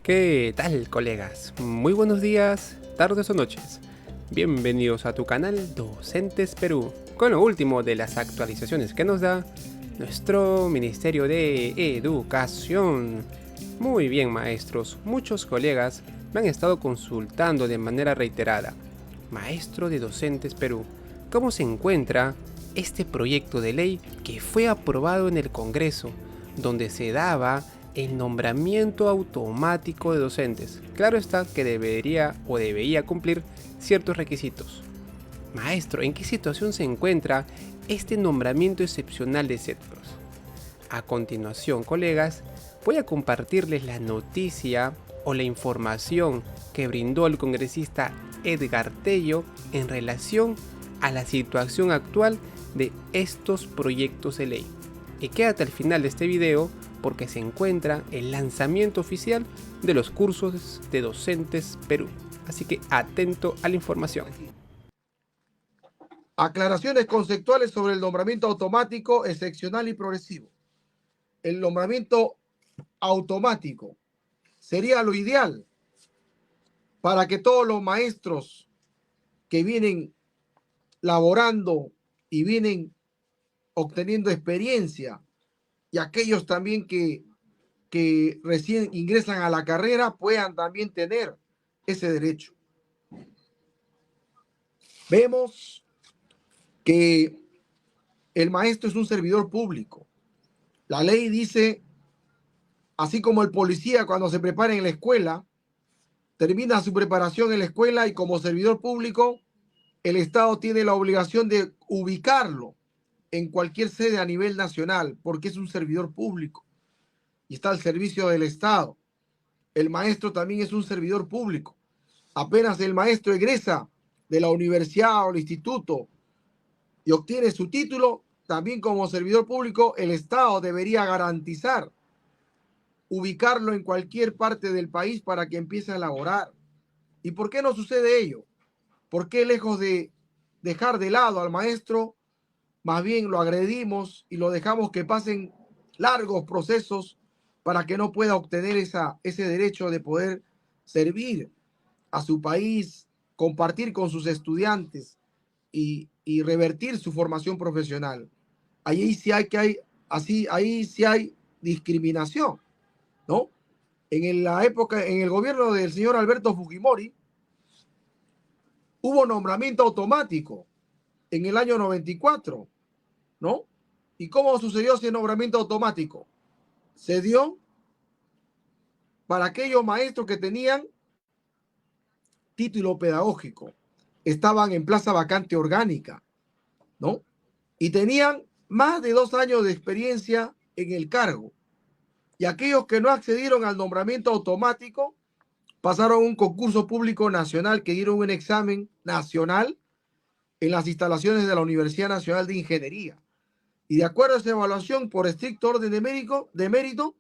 ¿Qué tal, colegas? Muy buenos días, tardes o noches. Bienvenidos a tu canal Docentes Perú, con lo último de las actualizaciones que nos da nuestro Ministerio de Educación. Muy bien, maestros, muchos colegas me han estado consultando de manera reiterada. Maestro de Docentes Perú, ¿cómo se encuentra este proyecto de ley que fue aprobado en el Congreso, donde se daba el nombramiento automático de docentes? Claro está que debería o debía cumplir ciertos requisitos. Maestro, ¿en qué situación se encuentra este nombramiento excepcional de CETPROS? A continuación, colegas, voy a compartirles la noticia o la información que brindó el congresista Edgar Tello en relación a la situación actual de estos proyectos de ley. Y quédate al final de este video porque se encuentra el lanzamiento oficial de los cursos de Docentes Perú. Así que atento a la información. Aclaraciones conceptuales sobre el nombramiento automático, excepcional y progresivo. El nombramiento automático sería lo ideal para que todos los maestros que vienen laborando y vienen obteniendo experiencia y aquellos también que recién ingresan a la carrera puedan también tener ese derecho. Vemos que el maestro es un servidor público. La ley dice, así como el policía cuando se prepara en la escuela, termina su preparación en la escuela y como servidor público, el Estado tiene la obligación de ubicarlo en cualquier sede a nivel nacional, porque es un servidor público y está al servicio del Estado. El maestro también es un servidor público. Apenas el maestro egresa de la universidad o el instituto y obtiene su título, también como servidor público, el Estado debería garantizar ubicarlo en cualquier parte del país para que empiece a laborar. ¿Y por qué no sucede ello? ¿Por qué lejos de dejar de lado al maestro, más bien lo agredimos y lo dejamos que pasen largos procesos para que no pueda obtener ese derecho de poder servir a su país, compartir con sus estudiantes y revertir su formación profesional? Ahí sí ahí sí hay discriminación, ¿no? En la época, en el gobierno del señor Alberto Fujimori, hubo nombramiento automático en el año 94, ¿no? ¿Y cómo sucedió ese nombramiento automático? Se dio para aquellos maestros que tenían título pedagógico, estaban en plaza vacante orgánica, ¿no? Y tenían más de 2 años de experiencia en el cargo. Y aquellos que no accedieron al nombramiento automático pasaron un concurso público nacional, que dieron un examen nacional en las instalaciones de la Universidad Nacional de Ingeniería. Y de acuerdo a esa evaluación, por estricto orden de mérito,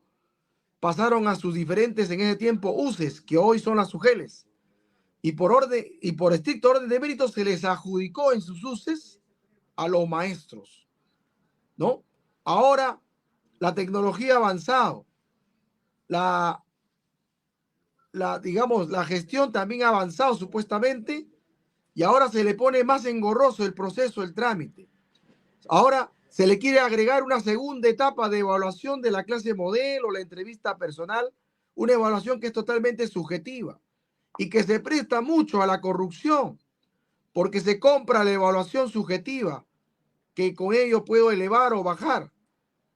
pasaron a sus diferentes, en ese tiempo, UCES, que hoy son las UGELES. Y por estricto orden de mérito se les adjudicó en sus UCES a los maestros, ¿no? Ahora la tecnología ha avanzado, digamos, la gestión también ha avanzado supuestamente, y ahora se le pone más engorroso el proceso, el trámite. Ahora se le quiere agregar una segunda etapa de evaluación de la clase modelo, la entrevista personal, una evaluación que es totalmente subjetiva y que se presta mucho a la corrupción, porque se compra la evaluación subjetiva, que con ello puedo elevar o bajar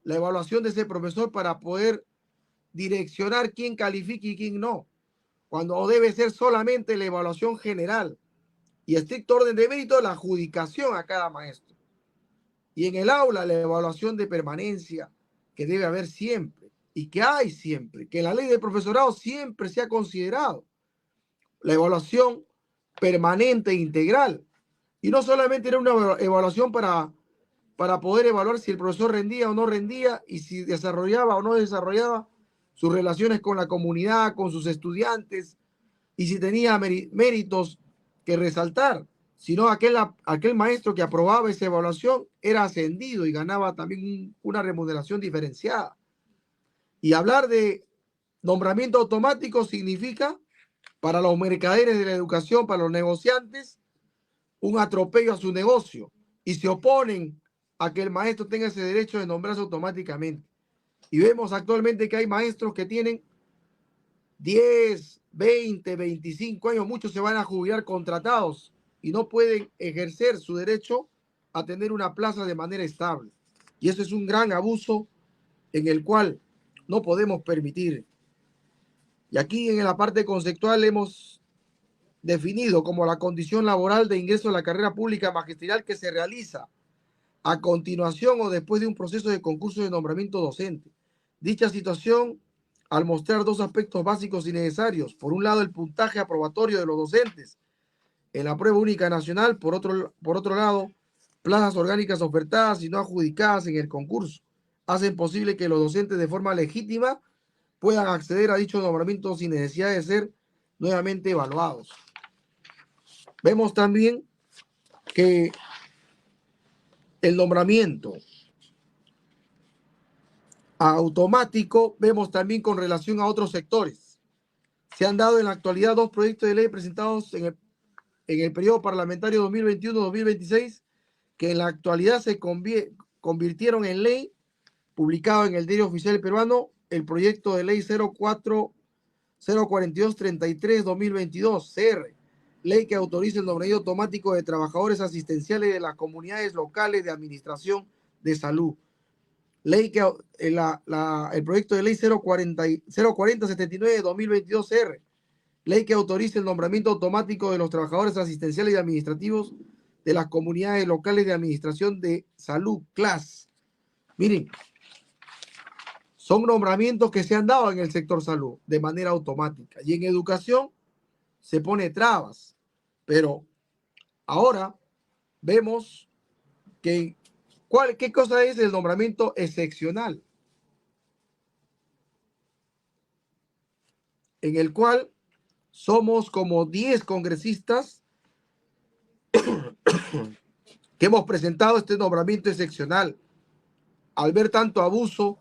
la evaluación de ese profesor para poder direccionar quién califica y quién no, cuando debe ser solamente la evaluación general y estricto orden de mérito, la adjudicación a cada maestro. Y en el aula, la evaluación de permanencia, que debe haber siempre y que hay siempre, que en la ley de profesorado siempre se ha considerado la evaluación permanente e integral. Y no solamente era una evaluación para poder evaluar si el profesor rendía o no rendía y si desarrollaba o no desarrollaba sus relaciones con la comunidad, con sus estudiantes, y si tenía méritos que resaltar, sino aquel maestro que aprobaba esa evaluación era ascendido y ganaba también una remuneración diferenciada. Y hablar de Nombramiento automático significa para los mercaderes de la educación, para los negociantes, un atropello a su negocio y se oponen a que el maestro tenga ese derecho de nombrarse automáticamente. Y vemos actualmente que hay maestros que tienen 10, 20, 25 años, muchos se van a jubilar contratados y no pueden ejercer su derecho a tener una plaza de manera estable. Y eso es un gran abuso en el cual no podemos permitir. Y aquí en la parte conceptual hemos definido como la condición laboral de ingreso a la carrera pública magisterial que se realiza a continuación o después de un proceso de concurso de nombramiento docente. Dicha situación, al mostrar dos aspectos básicos y necesarios, por un lado el puntaje aprobatorio de los docentes en la prueba única nacional, por otro lado, plazas orgánicas ofertadas y no adjudicadas en el concurso, hacen posible que los docentes de forma legítima puedan acceder a dicho nombramiento sin necesidad de ser nuevamente evaluados. Vemos también que el nombramiento automático, vemos también con relación a otros sectores. Se han dado en la actualidad dos proyectos de ley presentados en el periodo parlamentario 2021-2026 que en la actualidad se convirtieron en ley, publicado en el Diario Oficial Peruano, el proyecto de ley 04233-2022, CR, ley que autoriza el nombramiento automático de trabajadores asistenciales de las comunidades locales de administración de salud. Ley que el proyecto de ley 04079-2022, CR, ley que autoriza el nombramiento automático de los trabajadores asistenciales y administrativos de las comunidades locales de administración de salud, CLAS. Miren, son nombramientos que se han dado en el sector salud de manera automática. Y en educación se pone trabas. Pero ahora vemos que ¿qué cosa es el nombramiento excepcional? En el cual somos como 10 congresistas que hemos presentado este nombramiento excepcional. Al ver tanto abuso,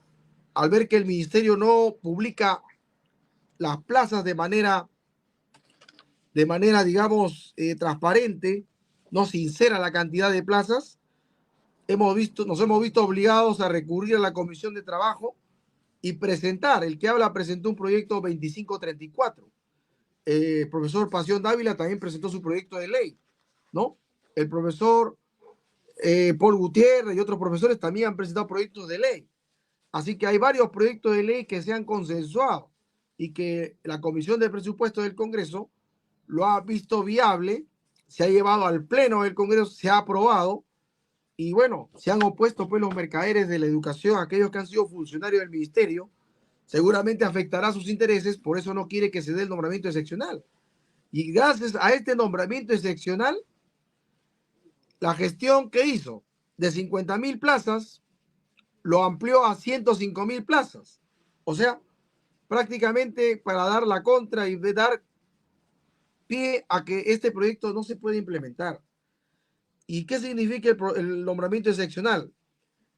al ver que el ministerio no publica las plazas de manera digamos, transparente, no sincera la cantidad de plazas, nos hemos visto obligados a recurrir a la Comisión de Trabajo y presentar, el que habla presentó un proyecto 2534. El profesor Pasión Dávila también presentó su proyecto de ley, ¿no? El profesor Paul Gutiérrez y otros profesores también han presentado proyectos de ley. Así que hay varios proyectos de ley que se han consensuado y que la Comisión de Presupuestos del Congreso lo ha visto viable, se ha llevado al Pleno del Congreso, se ha aprobado y bueno, se han opuesto pues los mercaderes de la educación, aquellos que han sido funcionarios del ministerio, seguramente afectará sus intereses, por eso no quiere que se dé el nombramiento excepcional. Y gracias a este nombramiento excepcional, la gestión que hizo de 50,000 plazas lo amplió a 105,000 plazas. O sea, prácticamente para dar la contra y dar pie a que este proyecto no se puede implementar. ¿Y qué significa el nombramiento excepcional?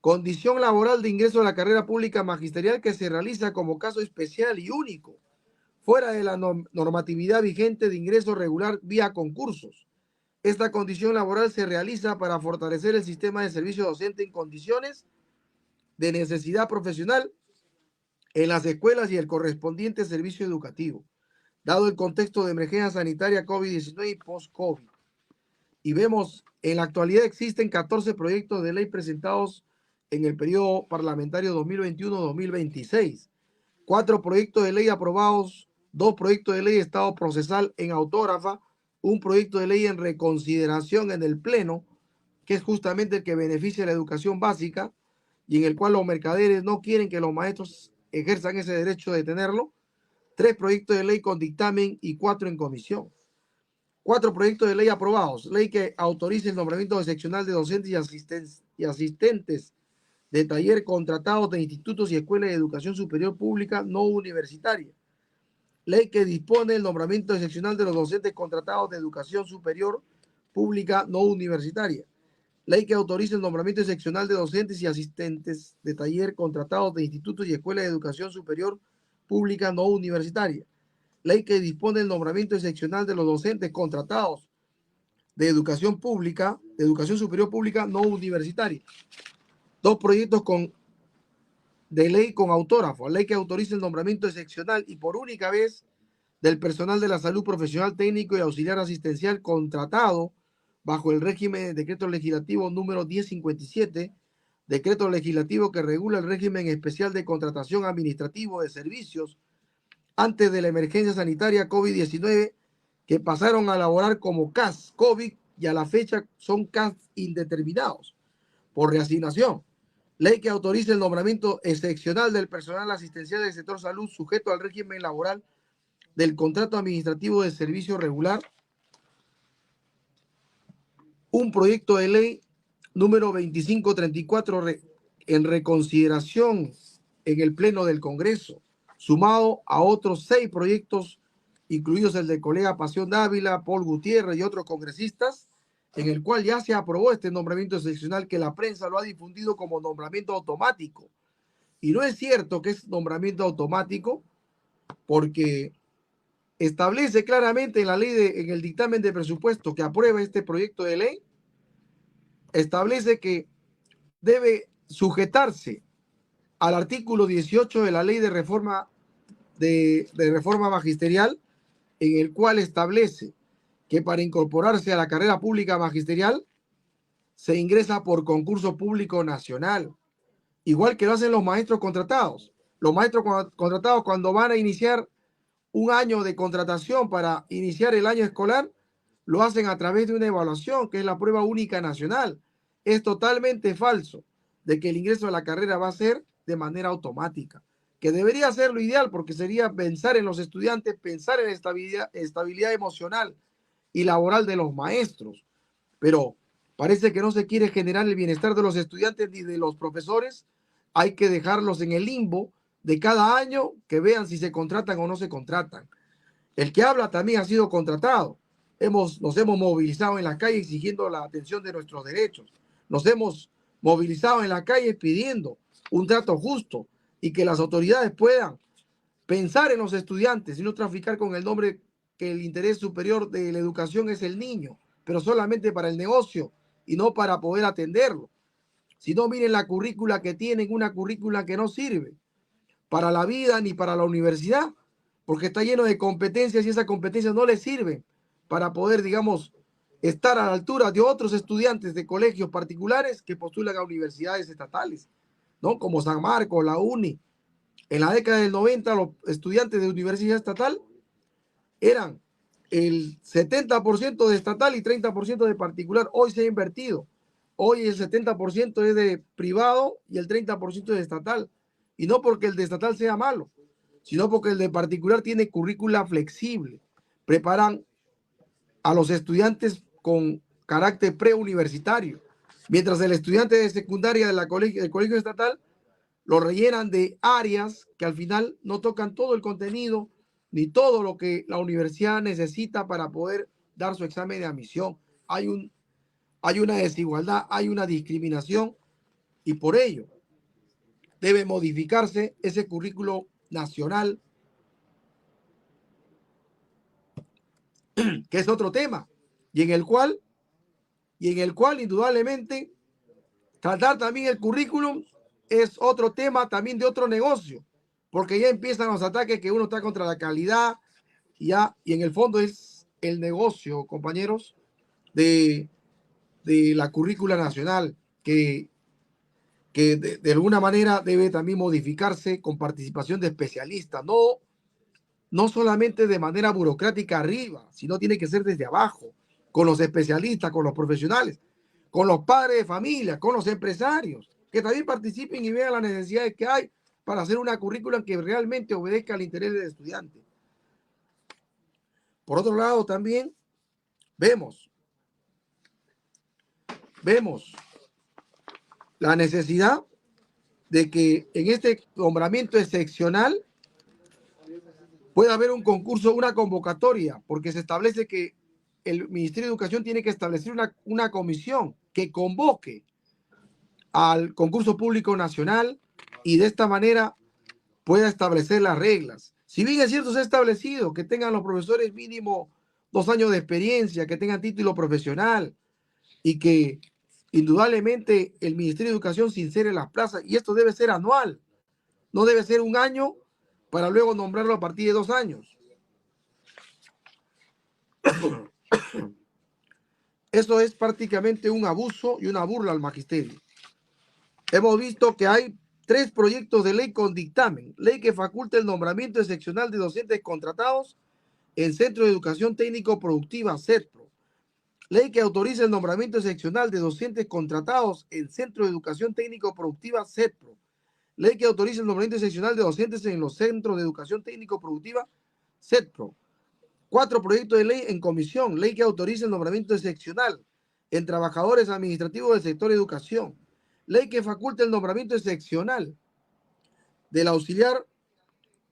Condición laboral de ingreso a la carrera pública magisterial que se realiza como caso especial y único, fuera de la normatividad vigente de ingreso regular vía concursos. Esta condición laboral se realiza para fortalecer el sistema de servicio docente en condiciones de necesidad profesional en las escuelas y el correspondiente servicio educativo, dado el contexto de emergencia sanitaria COVID-19 y post-COVID. Y vemos, en la actualidad existen 14 proyectos de ley presentados en el periodo parlamentario 2021-2026, 4 proyectos de ley aprobados, 2 proyectos de ley de estado procesal en autógrafa, un proyecto de ley en reconsideración en el Pleno, que es justamente el que beneficia a la educación básica y en el cual los mercaderes no quieren que los maestros ejerzan ese derecho de tenerlo, 3 proyectos de ley con dictamen y 4 en comisión. 4 proyectos de ley aprobados. Ley que autorice el nombramiento excepcional de docentes y asistentes de taller contratados de institutos y escuelas de educación superior pública no universitaria. Ley que dispone el nombramiento excepcional de los docentes contratados de educación superior pública no universitaria. Ley que autoriza el nombramiento excepcional de docentes y asistentes de taller contratados de institutos y escuelas de educación superior pública no universitaria. Ley que dispone el nombramiento excepcional de los docentes contratados de educación pública, de educación superior pública no universitaria. Dos proyectos de ley con autógrafo. Ley que autoriza el nombramiento excepcional y por única vez del personal de la salud profesional, técnico y auxiliar asistencial contratado bajo el régimen de decreto legislativo número 1057, decreto legislativo que regula el régimen especial de contratación administrativo de servicios antes de la emergencia sanitaria COVID-19, que pasaron a laborar como CAS COVID y a la fecha son CAS indeterminados por reasignación. Ley que autoriza el nombramiento excepcional del personal asistencial del sector salud sujeto al régimen laboral del contrato administrativo de servicio regular. Un proyecto de ley número 2534 en reconsideración en el Pleno del Congreso, sumado a otros 6 proyectos, incluidos el del colega Pasión Dávila, Paul Gutiérrez y otros congresistas, en el cual ya se aprobó este nombramiento excepcional que la prensa lo ha difundido como nombramiento automático. Y no es cierto que es nombramiento automático, porque establece claramente en la ley, en el dictamen de presupuesto que aprueba este proyecto de ley, establece que debe sujetarse al artículo 18 de la ley de reforma magisterial, en el cual establece que para incorporarse a la carrera pública magisterial se ingresa por concurso público nacional, igual que lo hacen los maestros contratados. Los maestros contratados, cuando van a iniciar un año de contratación para iniciar el año escolar, lo hacen a través de una evaluación que es la prueba única nacional. Es totalmente falso de que el ingreso a la carrera va a ser de manera automática, que debería ser lo ideal, porque sería pensar en los estudiantes, pensar en la estabilidad emocional y laboral de los maestros. Pero parece que no se quiere generar el bienestar de los estudiantes ni de los profesores. Hay que dejarlos en el limbo de cada año, que vean si se contratan o no se contratan. El que habla también ha sido contratado. Nos hemos movilizado en la calle exigiendo la atención de nuestros derechos. Nos hemos movilizado en la calle pidiendo un trato justo y que las autoridades puedan pensar en los estudiantes y no traficar con el nombre que el interés superior de la educación es el niño, pero solamente para el negocio y no para poder atenderlo. Si no, miren la currícula que tienen, una currícula que no sirve para la vida ni para la universidad, porque está lleno de competencias y esas competencias no les sirven para poder, digamos, estar a la altura de otros estudiantes de colegios particulares que postulan a universidades estatales, ¿no? Como San Marcos, la UNI. En la década del 90, los estudiantes de universidad estatal eran el 70% de estatal y 30% de particular. Hoy se ha invertido. Hoy el 70% es de privado y el 30% de estatal. Y no porque el de estatal sea malo, sino porque el de particular tiene currícula flexible. Preparan a los estudiantes con carácter preuniversitario, mientras el estudiante de secundaria del colegio estatal lo rellenan de áreas que al final no tocan todo el contenido ni todo lo que la universidad necesita para poder dar su examen de admisión. Hay una desigualdad, hay una discriminación, y por ello debe modificarse ese currículo nacional, que es otro tema, y en el cual indudablemente tratar también el currículum es otro tema también de otro negocio, porque ya empiezan los ataques que uno está contra la calidad, y en el fondo es el negocio, compañeros, de la currícula nacional, que de alguna manera debe también modificarse con participación de especialistas, no solamente de manera burocrática arriba, sino tiene que ser desde abajo, con los especialistas, con los profesionales, con los padres de familia, con los empresarios, que también participen y vean las necesidades que hay para hacer una currícula que realmente obedezca al interés del estudiante. Por otro lado, también vemos la necesidad de que en este nombramiento excepcional pueda haber un concurso, una convocatoria, porque se establece que el Ministerio de Educación tiene que establecer una comisión que convoque al concurso público nacional, y de esta manera pueda establecer las reglas. Si bien es cierto, se ha establecido que tengan los profesores mínimo 2 años de experiencia, que tengan título profesional y que indudablemente el Ministerio de Educación se insere en las plazas, y esto debe ser anual, no debe ser un año para luego nombrarlo a partir de 2 años. Eso es prácticamente un abuso y una burla al magisterio. Hemos visto que hay 3 proyectos de ley con dictamen. Ley que faculta el nombramiento excepcional de docentes contratados en Centro de Educación Técnico Productiva, CETPRO. Ley que autoriza el nombramiento excepcional de docentes contratados en Centro de Educación Técnico Productiva, CETPRO. Ley que autoriza el nombramiento excepcional de docentes en los Centros de Educación Técnico Productiva, CETPRO. 4 proyectos de ley en comisión. Ley que autoriza el nombramiento excepcional en trabajadores administrativos del sector de educación. Ley que faculta el nombramiento excepcional del auxiliar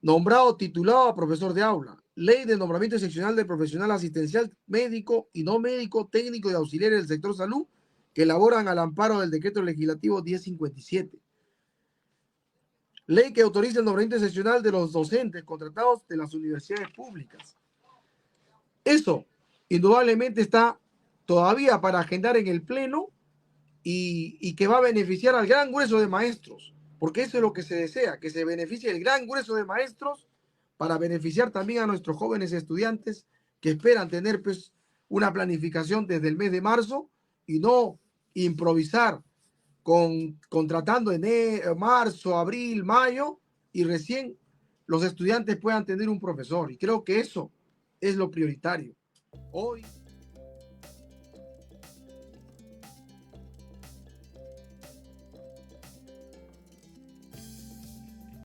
nombrado titulado a profesor de aula. Ley de nombramiento excepcional del profesional asistencial médico y no médico, técnico y auxiliar del sector salud que elaboran al amparo del decreto legislativo 1057. Ley que autoriza el nombramiento excepcional de los docentes contratados de las universidades públicas. Eso indudablemente está todavía para agendar en el Pleno y que va a beneficiar al gran grueso de maestros, porque eso es lo que se desea, que se beneficie el gran grueso de maestros para beneficiar también a nuestros jóvenes estudiantes que esperan tener pues una planificación desde el mes de marzo y no improvisar contratando en marzo, abril, mayo y recién los estudiantes puedan tener un profesor. Y creo que eso es lo prioritario. Hoy